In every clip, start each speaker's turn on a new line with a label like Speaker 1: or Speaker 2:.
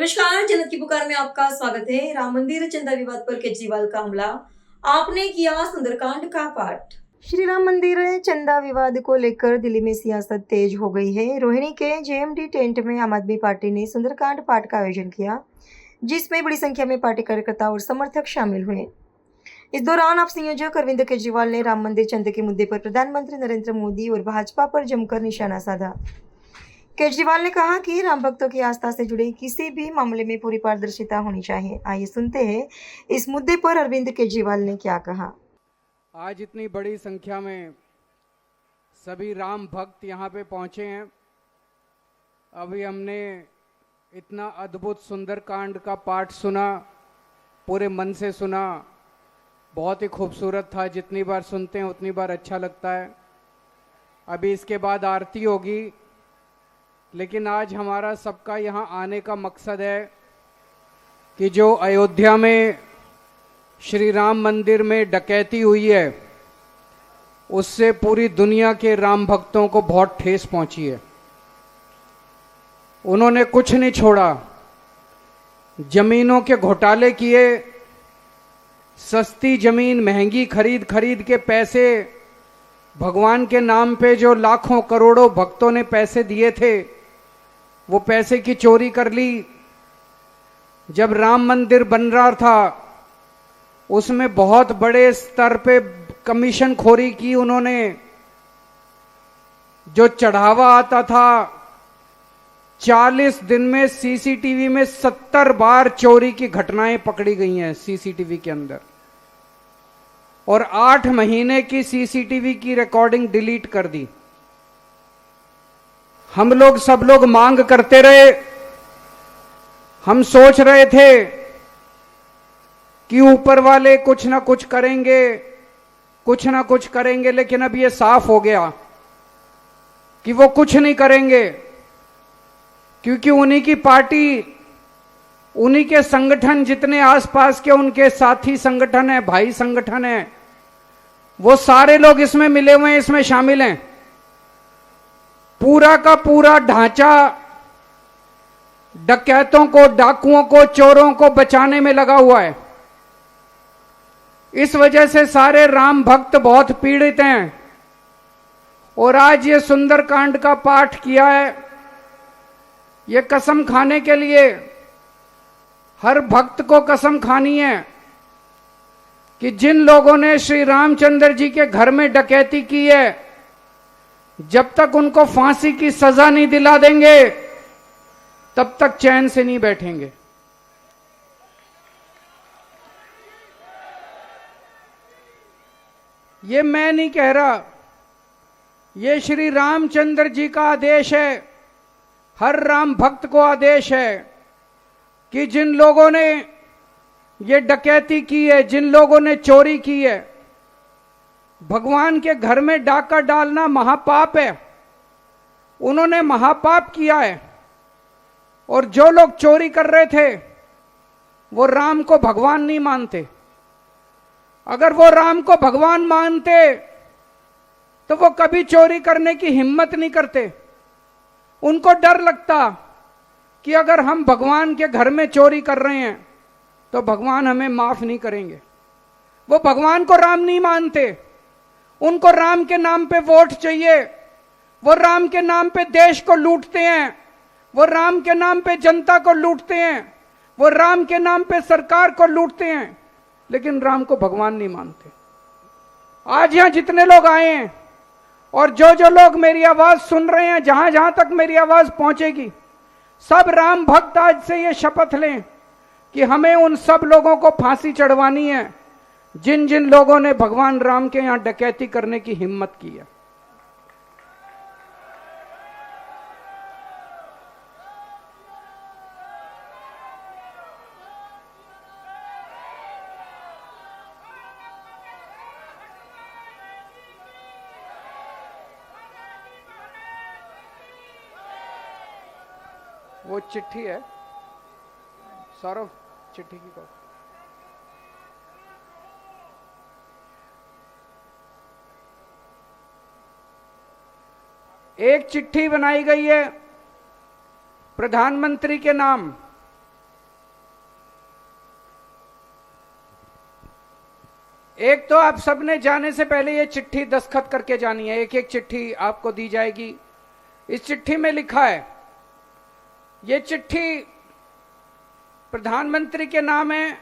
Speaker 1: नमस्कार, जन्नत की पुकार में आपका स्वागत है। राम मंदिर चंदा विवाद पर केजरीवाल का हमला, आपने किया सुंदरकांड का पाठ। श्री राम मंदिर चंदा विवाद को लेकर दिल्ली में सियासत तेज हो गई है। रोहिणी के जेएमडी टेंट में आम आदमी पार्टी ने सुंदरकांड पाठ का आयोजन किया, जिसमें बड़ी संख्या में पार्टी कार्यकर्ता और समर्थक शामिल हुए। इस दौरान आप संयोजक अरविंद केजरीवाल ने राम मंदिर चंदे के मुद्दे पर प्रधानमंत्री नरेंद्र मोदी और भाजपा पर जमकर निशाना साधा। केजरीवाल ने कहा कि राम भक्तों की आस्था से जुड़े किसी भी मामले में पूरी पारदर्शिता होनी चाहिए। आइए सुनते हैं इस मुद्दे पर अरविंद केजरीवाल ने क्या कहा।
Speaker 2: आज इतनी बड़ी संख्या में सभी राम भक्त यहाँ पे पहुँचे हैं। अभी हमने इतना अद्भुत सुंदरकांड का पाठ सुना, पूरे मन से सुना, बहुत ही खूबसूरत था। जितनी बार सुनते हैं उतनी बार अच्छा लगता है। अभी इसके बाद आरती होगी, लेकिन आज हमारा सबका यहाँ आने का मकसद है कि जो अयोध्या में श्री राम मंदिर में डकैती हुई है, उससे पूरी दुनिया के राम भक्तों को बहुत ठेस पहुंची है। उन्होंने कुछ नहीं छोड़ा, जमीनों के घोटाले किए, सस्ती जमीन महंगी खरीद खरीद के पैसे, भगवान के नाम पे जो लाखों करोड़ों भक्तों ने पैसे दिए थे, वो पैसे की चोरी कर ली। जब राम मंदिर बन रहा था, उसमें बहुत बड़े स्तर पे कमीशन खोरी की उन्होंने। जो चढ़ावा आता था, 40 दिन में सीसीटीवी में 70 बार चोरी की घटनाएं पकड़ी गई हैं सीसीटीवी के अंदर, और 8 महीने की सीसीटीवी की रिकॉर्डिंग डिलीट कर दी। हम लोग सब लोग मांग करते रहे, हम सोच रहे थे कि ऊपर वाले कुछ ना कुछ करेंगे, कुछ ना कुछ करेंगे, लेकिन अब ये साफ हो गया कि वो कुछ नहीं करेंगे, क्योंकि उन्हीं की पार्टी, उन्हीं के संगठन, जितने आसपास के उनके साथी संगठन है, भाई संगठन है, वो सारे लोग इसमें मिले हुए हैं, इसमें शामिल हैं। पूरा का पूरा ढांचा डकैतों को, डाकुओं को, चोरों को बचाने में लगा हुआ है। इस वजह से सारे राम भक्त बहुत पीड़ित हैं। और आज ये सुंदरकांड का पाठ किया है, ये कसम खाने के लिए, हर भक्त को कसम खानी है कि जिन लोगों ने श्री रामचंद्र जी के घर में डकैती की है, जब तक उनको फांसी की सजा नहीं दिला देंगे, तब तक चैन से नहीं बैठेंगे। ये मैं नहीं कह रहा, ये श्री रामचंद्र जी का आदेश है, हर राम भक्त को आदेश है कि जिन लोगों ने ये डकैती की है, जिन लोगों ने चोरी की है, भगवान के घर में डाका डालना महापाप है, उन्होंने महापाप किया है। और जो लोग चोरी कर रहे थे, वो राम को भगवान नहीं मानते। अगर वो राम को भगवान मानते तो वो कभी चोरी करने की हिम्मत नहीं करते। उनको डर लगता कि अगर हम भगवान के घर में चोरी कर रहे हैं तो भगवान हमें माफ नहीं करेंगे। वो भगवान को राम नहीं मानते, उनको राम के नाम पे वोट चाहिए, वो राम के नाम पे देश को लूटते हैं, वो राम के नाम पे जनता को लूटते हैं, वो राम के नाम पे सरकार को लूटते हैं, लेकिन राम को भगवान नहीं मानते। आज यहां जितने लोग आए हैं और जो जो लोग मेरी आवाज सुन रहे हैं, जहां जहां तक मेरी आवाज पहुंचेगी, सब राम भक्त आज से ये शपथ लें कि हमें उन सब लोगों को फांसी चढ़वानी है जिन जिन लोगों ने भगवान राम के यहां डकैती करने की हिम्मत की है। वो चिट्ठी है, सौरभ, चिट्ठी की कॉपी। एक चिट्ठी बनाई गई है प्रधानमंत्री के नाम, एक तो आप सबने जाने से पहले ये चिट्ठी दस्तखत करके जानी है। एक एक चिट्ठी आपको दी जाएगी। इस चिट्ठी में लिखा है, ये चिट्ठी प्रधानमंत्री के नाम है,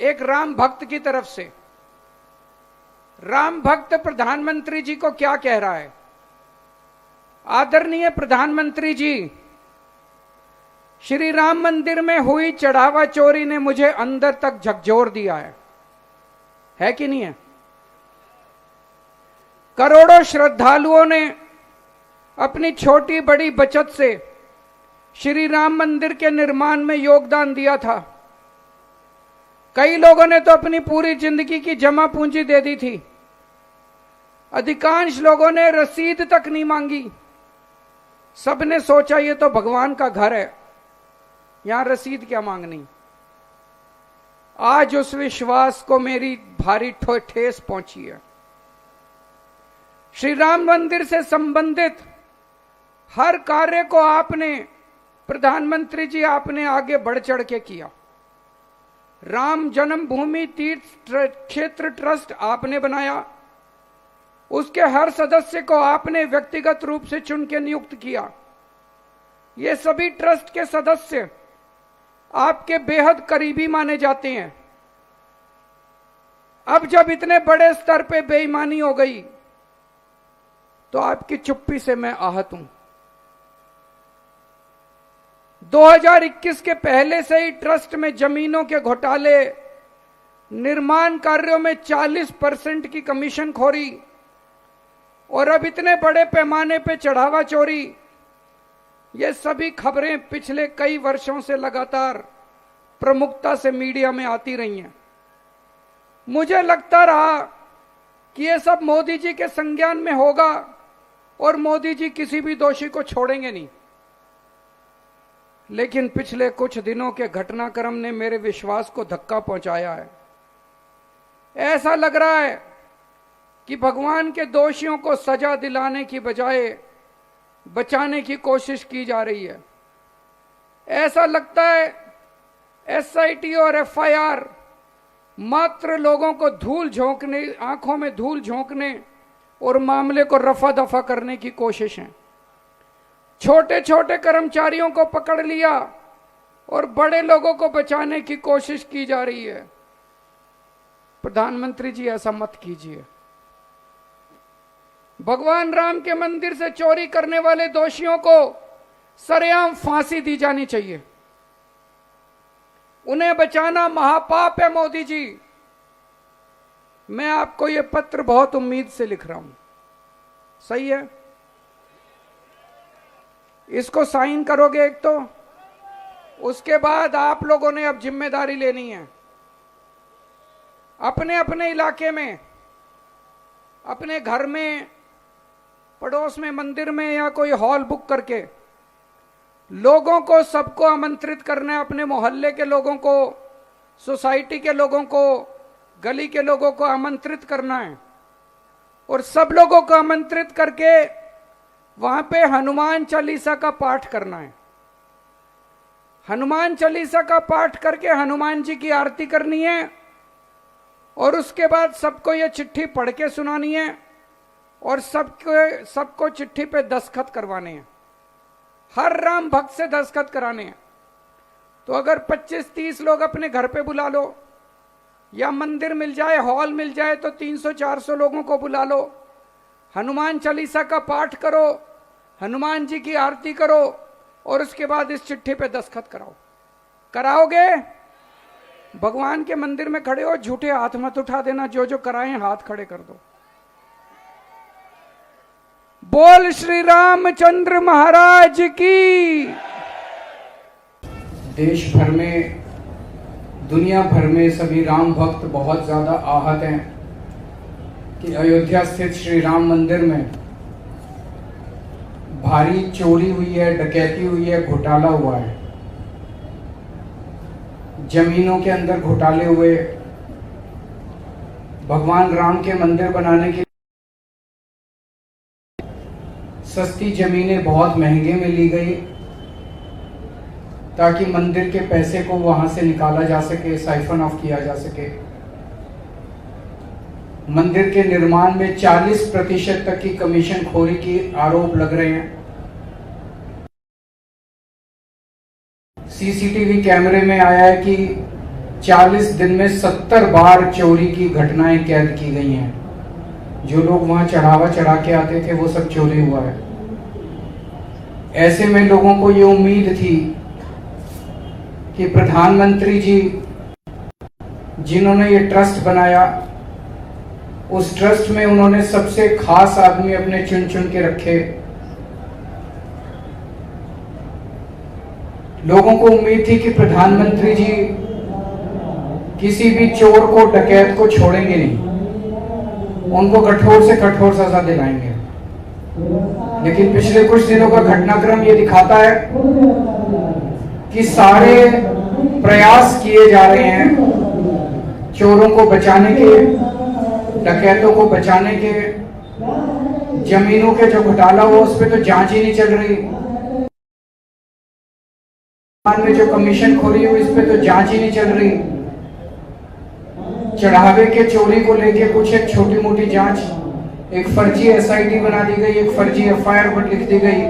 Speaker 2: एक राम भक्त की तरफ से। राम भक्त प्रधानमंत्री जी को क्या कह रहा है? आदरणीय प्रधानमंत्री जी, श्री राम मंदिर में हुई चढ़ावा चोरी ने मुझे अंदर तक झकझोर दिया है कि नहीं है? करोड़ों श्रद्धालुओं ने अपनी छोटी बड़ी बचत से श्री राम मंदिर के निर्माण में योगदान दिया था। कई लोगों ने तो अपनी पूरी जिंदगी की जमा पूंजी दे दी थी। अधिकांश लोगों ने रसीद तक नहीं मांगी। सबने सोचा ये तो भगवान का घर है, यहां रसीद क्या मांगनी। आज उस विश्वास को मेरी भारी ठेस पहुंची है। श्री राम मंदिर से संबंधित हर कार्य को आपने, प्रधानमंत्री जी, आपने आगे बढ़ चढ़ के किया। राम जन्मभूमि तीर्थ क्षेत्र ट्रस्ट आपने बनाया। उसके हर सदस्य को आपने व्यक्तिगत रूप से चुन के नियुक्त किया। ये सभी ट्रस्ट के सदस्य आपके बेहद करीबी माने जाते हैं। अब जब इतने बड़े स्तर पे बेईमानी हो गई तो आपकी चुप्पी से मैं आहत हूं। 2021 के पहले से ही ट्रस्ट में जमीनों के घोटाले, निर्माण कार्यों में 40% की कमीशन खोरी और अब इतने बड़े पैमाने पे चढ़ावा चोरी, ये सभी खबरें पिछले कई वर्षों से लगातार प्रमुखता से मीडिया में आती रही हैं। मुझे लगता रहा कि ये सब मोदी जी के संज्ञान में होगा और मोदी जी किसी भी दोषी को छोड़ेंगे नहीं। लेकिन पिछले कुछ दिनों के घटनाक्रम ने मेरे विश्वास को धक्का पहुंचाया है। ऐसा लग रहा है कि भगवान के दोषियों को सजा दिलाने की बजाय बचाने की कोशिश की जा रही है। ऐसा लगता है एसआईटी और एफआईआर मात्र लोगों को धूल झोंकने, आंखों में धूल झोंकने और मामले को रफा दफा करने की कोशिश है। छोटे छोटे कर्मचारियों को पकड़ लिया और बड़े लोगों को बचाने की कोशिश की जा रही है। प्रधानमंत्री जी, ऐसा मत कीजिए। भगवान राम के मंदिर से चोरी करने वाले दोषियों को सरेआम फांसी दी जानी चाहिए। उन्हें बचाना महापाप है। मोदी जी, मैं आपको यह पत्र बहुत उम्मीद से लिख रहा हूं, सही है? इसको साइन करोगे एक तो, उसके बाद आप लोगों ने अब जिम्मेदारी लेनी है। अपने अपने इलाके में, अपने घर में, पड़ोस में, मंदिर में या कोई हॉल बुक करके लोगों को, सबको आमंत्रित करना है। अपने मोहल्ले के लोगों को, सोसाइटी के लोगों को, गली के लोगों को आमंत्रित करना है और सब लोगों को आमंत्रित करके वहां पे हनुमान चालीसा का पाठ करना है। हनुमान चालीसा का पाठ करके हनुमान जी की आरती करनी है और उसके बाद सबको ये चिट्ठी पढ़ के सुनानी है और सबको चिट्ठी पे दस्तखत करवाने हैं। हर राम भक्त से दस्तखत कराने हैं। तो अगर 25-30 लोग अपने घर पे बुला लो या मंदिर मिल जाए, हॉल मिल जाए तो 300-400 लोगों को बुला लो। हनुमान चालीसा का पाठ करो, हनुमान जी की आरती करो और उसके बाद इस चिट्ठी पे दस्तखत कराओ। कराओगे? भगवान के मंदिर में खड़े हो, झूठे हाथ मत उठा देना। जो जो कराए हाथ खड़े कर दो। बोल श्री रामचंद्र महाराज की। देश भर में, दुनिया भर में सभी राम भक्त बहुत ज्यादा आहत हैं कि अयोध्या स्थित श्री राम मंदिर में भारी चोरी हुई है, डकैती हुई है, घोटाला हुआ है। जमीनों के अंदर घोटाले हुए, भगवान राम के मंदिर बनाने के सस्ती जमीनें बहुत महंगे में ली गई ताकि मंदिर के पैसे को वहां से निकाला जा सके, साइफन ऑफ किया जा सके। मंदिर के निर्माण में 40% तक की कमीशन खोरी की आरोप लग रहे हैं। सीसीटीवी कैमरे में आया है कि 40 दिन में 70 बार चोरी की घटनाएं कैद की गई हैं। जो लोग वहां चढ़ावा चढ़ा के आते थे वो सब चोरी हुआ है। ऐसे में लोगों को ये उम्मीद थी कि प्रधानमंत्री जी जिन्होंने ये ट्रस्ट बनाया, उस ट्रस्ट में उन्होंने सबसे खास आदमी अपने चुन चुन के रखे। लोगों को उम्मीद थी कि प्रधानमंत्री जी किसी भी चोर को, डकैत को छोड़ेंगे नहीं, उनको कठोर से कठोर सजा दिलाएंगे। लेकिन पिछले कुछ दिनों का घटनाक्रम ये दिखाता है कि सारे प्रयास किए जा रहे हैं चोरों को बचाने के, डकैतों को बचाने के। जमीनों के जो घोटाला हुआ उस पर तो जांच ही नहीं चल रही, में जो कमीशन खोरी हुई इस पे तो जांच ही नहीं चल रही। चढ़ावे के चोरी को लेके कुछ एक छोटी मोटी जांच, एक फर्जी एसआईटी बना दी गई, एक फर्जी एफआईआर पर लिख दी गई,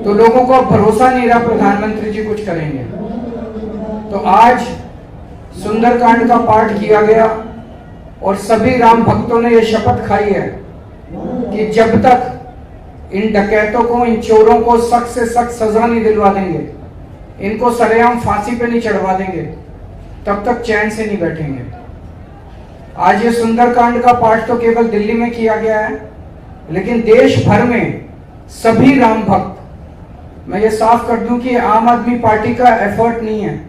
Speaker 2: तो लोगों को अब भरोसा नहीं रहा प्रधानमंत्री जी कुछ करेंगे। तो आज सुंदरकांड का पाठ किया गया और सभी राम भक्तों ने यह शपथ खाई है कि जब तक इन डकैतों को, इन चोरों को सख्त से सख्त सजा नहीं दिलवा देंगे, इनको सरेआम फांसी पे नहीं चढ़वा देंगे, तब तक चैन से नहीं बैठेंगे। आज ये सुंदरकांड का पाठ तो केवल दिल्ली में किया गया है, लेकिन देश भर में सभी राम भक्त, मैं ये साफ कर दूं कि आम आदमी पार्टी का एफर्ट नहीं है।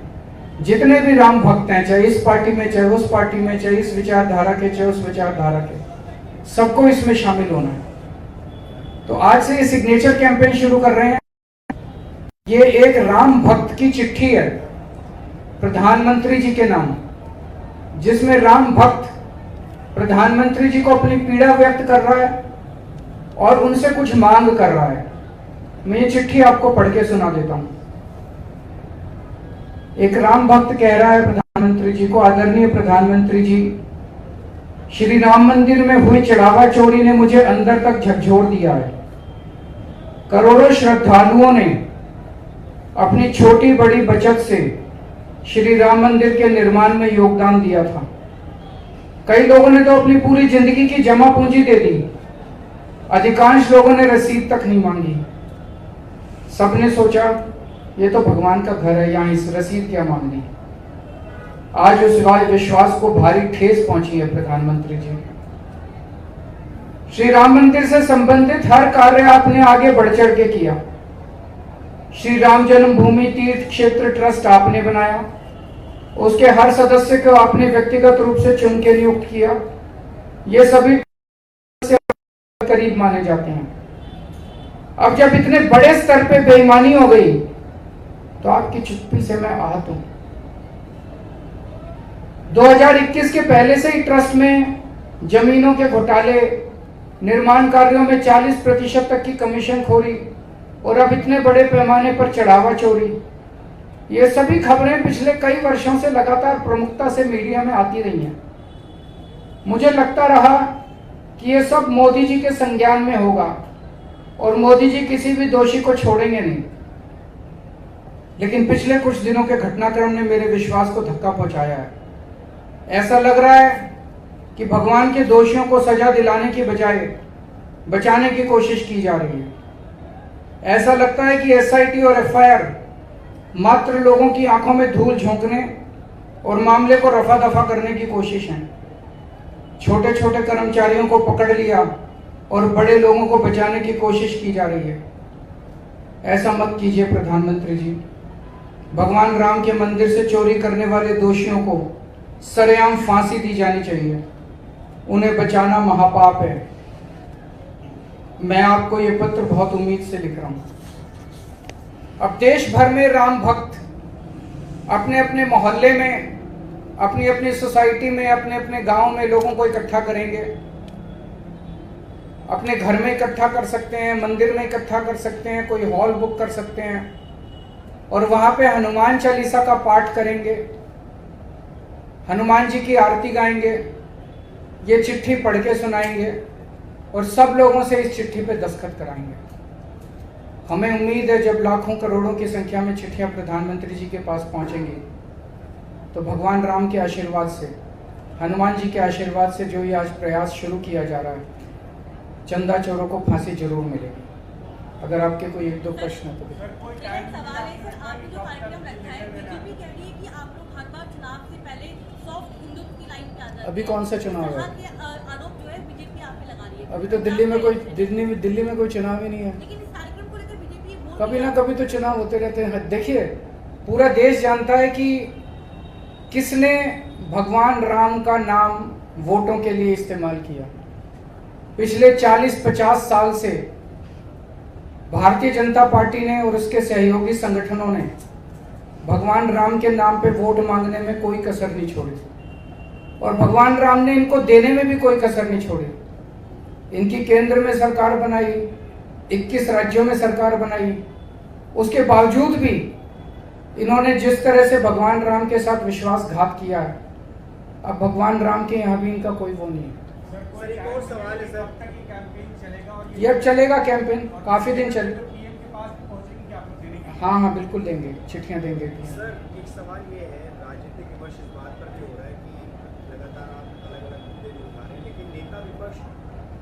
Speaker 2: जितने भी राम भक्त हैं, चाहे इस पार्टी में, चाहे उस पार्टी में, चाहे इस विचारधारा के, चाहे उस विचारधारा के, सबको इसमें शामिल होना है। तो आज से ये सिग्नेचर कैंपेन शुरू कर रहे हैं। ये एक राम भक्त की चिट्ठी है प्रधानमंत्री जी के नाम, जिसमें राम भक्त प्रधानमंत्री जी को अपनी पीड़ा व्यक्त कर रहा है और उनसे कुछ मांग कर रहा है। मैं ये चिट्ठी आपको पढ़ के सुना देता हूं। एक राम भक्त कह रहा है प्रधानमंत्री जी को, आदरणीय प्रधानमंत्री जी, श्री राम मंदिर में हुई चढ़ावा चोरी ने मुझे अंदर तक झकझोर दिया है। करोड़ों श्रद्धालुओं ने अपनी छोटी बड़ी बचत से श्री राम मंदिर के निर्माण में योगदान दिया था। कई लोगों ने तो अपनी पूरी जिंदगी की जमा पूंजी दे दी। अधिकांश लोगों ने रसीद तक नहीं मांगी। सबने सोचा ये तो भगवान का घर है, यहाँ इस रसीद क्या मांगनी। आज उस विश्वास को भारी ठेस पहुंची है प्रधानमंत्री जी। श्री राम मंदिर से संबंधित हर कार्य आपने आगे बढ़ चढ़ के किया। श्री राम जन्मभूमि तीर्थ क्षेत्र ट्रस्ट आपने बनाया, उसके हर सदस्य को आपने व्यक्तिगत रूप से चुन के नियुक्त किया। ये सभी करीब माने जाते हैं। अब जब इतने बड़े स्तर पे बेईमानी हो गई तो आपकी चुप्पी से मैं आहत हूं। 2021 के पहले से ही ट्रस्ट में जमीनों के घोटाले, निर्माण कार्यों में 40% तक की कमीशन खोरी और अब इतने बड़े पैमाने पर चढ़ावा चोरी, ये सभी खबरें पिछले कई वर्षों से लगातार प्रमुखता से मीडिया में आती रही हैं। मुझे लगता रहा कि ये सब मोदी जी के संज्ञान में होगा और मोदी जी किसी भी दोषी को छोड़ेंगे नहीं। लेकिन पिछले कुछ दिनों के घटनाक्रम ने मेरे विश्वास को धक्का पहुंचाया है। ऐसा लग रहा है कि भगवान के दोषियों को सजा दिलाने की बजाय बचाने की कोशिश की जा रही है। ऐसा लगता है कि एसआईटी और एफआईआर मात्र लोगों की आंखों में धूल झोंकने और मामले को रफा दफा करने की कोशिश है। छोटे छोटे कर्मचारियों को पकड़ लिया और बड़े लोगों को बचाने की कोशिश की जा रही है। ऐसा मत कीजिए प्रधानमंत्री जी। भगवान राम के मंदिर से चोरी करने वाले दोषियों को सरेआम फांसी दी जानी चाहिए। उन्हें बचाना महापाप है। मैं आपको ये पत्र बहुत उम्मीद से लिख रहा हूं। अब देश भर में राम भक्त अपने अपने मोहल्ले में, अपनी अपनी सोसाइटी में, अपने अपने गांव में लोगों को इकट्ठा करेंगे। अपने घर में इकट्ठा कर सकते हैं, मंदिर में इकट्ठा कर सकते हैं, कोई हॉल बुक कर सकते हैं और वहां पे हनुमान चालीसा का पाठ करेंगे, हनुमान जी की आरती गाएंगे। ये चिट्ठी पढ़ के सुनाएंगे और सब लोगों से इस चिट्ठी पे दस्तखत कराएंगे। हमें उम्मीद है जब लाखों करोड़ों की संख्या में चिट्ठियां प्रधानमंत्री जी के पास पहुंचेंगी तो भगवान राम के आशीर्वाद से, हनुमान जी के आशीर्वाद से जो ये आज प्रयास शुरू किया जा रहा है, चंदा चोरों को फांसी जरूर मिलेगी। अगर आपके कोई एक दो प्रश्न है तो
Speaker 3: सवाल है सर, आपने जो कार्यक्रम रखा है, बीजेपी कह रही है कि आप लोग हर बार चुनाव से पहले सॉफ्ट हिंदुत्व की लाइन पे आ जाते हैं।
Speaker 2: अभी कौन सा चुनाव है?
Speaker 3: आरोप जो है बीजेपी आप पे लगा रही है।
Speaker 2: अभी तो दिल्ली में कोई चुनाव ही नहीं है।
Speaker 3: लेकिन इस कार्यक्रम को लेकर बीजेपी
Speaker 2: कभी ना कभी तो चुनाव होते रहते हैं। देखिए, पूरा देश जानता है कि किसने भगवान राम का नाम वोटों के लिए इस्तेमाल किया। पिछले 40-50 साल से भारतीय जनता पार्टी ने और उसके सहयोगी संगठनों ने भगवान राम के नाम पे वोट मांगने में कोई कसर नहीं छोड़ी और भगवान राम ने इनको देने में भी कोई कसर नहीं छोड़ी। इनकी केंद्र में सरकार बनाई, 21 राज्यों में सरकार बनाई, उसके बावजूद भी इन्होंने जिस तरह से भगवान राम के साथ विश्वासघात किया है, अब भगवान राम के यहाँ भी इनका कोई वो नहीं है। ये चलेगा कैंपेन, काफी दिन चलेगा। हाँ, बिल्कुल देंगे, चिट्ठियां देंगे।
Speaker 4: सर, एक सवाल ये है, राजनीतिक विमर्श इस बात पर भी हो रहा है कि लगातार आप अलग-अलग मुद्दे भी उठा रहे हैं, लेकिन नेता विपक्ष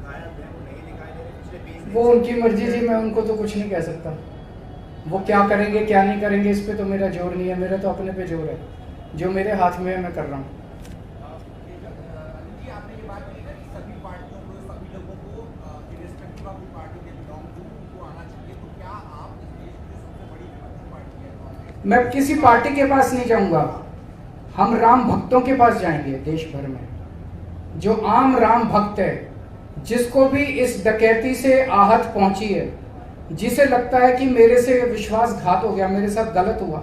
Speaker 4: गायब है, वो नहीं दिखाई दे रहे पिछले 20 दिन।
Speaker 2: वो उनकी मर्जी जी, मैं उनको तो कुछ नहीं कह सकता। वो क्या करेंगे क्या नहीं करेंगे इस पे तो मेरा जोर नहीं है, मेरा तो अपने पे जोर है। जो मेरे हाथ में है मैं कर रहा हूँ। मैं किसी पार्टी के पास नहीं जाऊंगा, हम राम भक्तों के पास जाएंगे। देश भर में जो आम राम भक्त है, जिसको भी इस डकैती से आहत पहुंची है, जिसे लगता है कि मेरे से विश्वासघात हो गया, मेरे साथ गलत हुआ,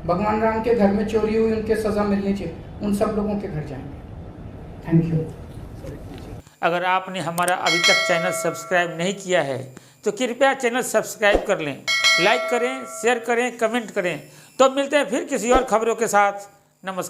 Speaker 2: भगवान राम के घर में चोरी हुई, उनके सजा मिलनी चाहिए, उन सब लोगों के घर जाएंगे। Thank you.
Speaker 5: अगर आपने हमारा अभी तक चैनल सब्सक्राइब नहीं किया है तो कृपया चैनल सब्सक्राइब कर लें, लाइक करें, शेयर करें, कमेंट करें। तो मिलते हैं फिर किसी और खबरों के साथ। नमस्कार।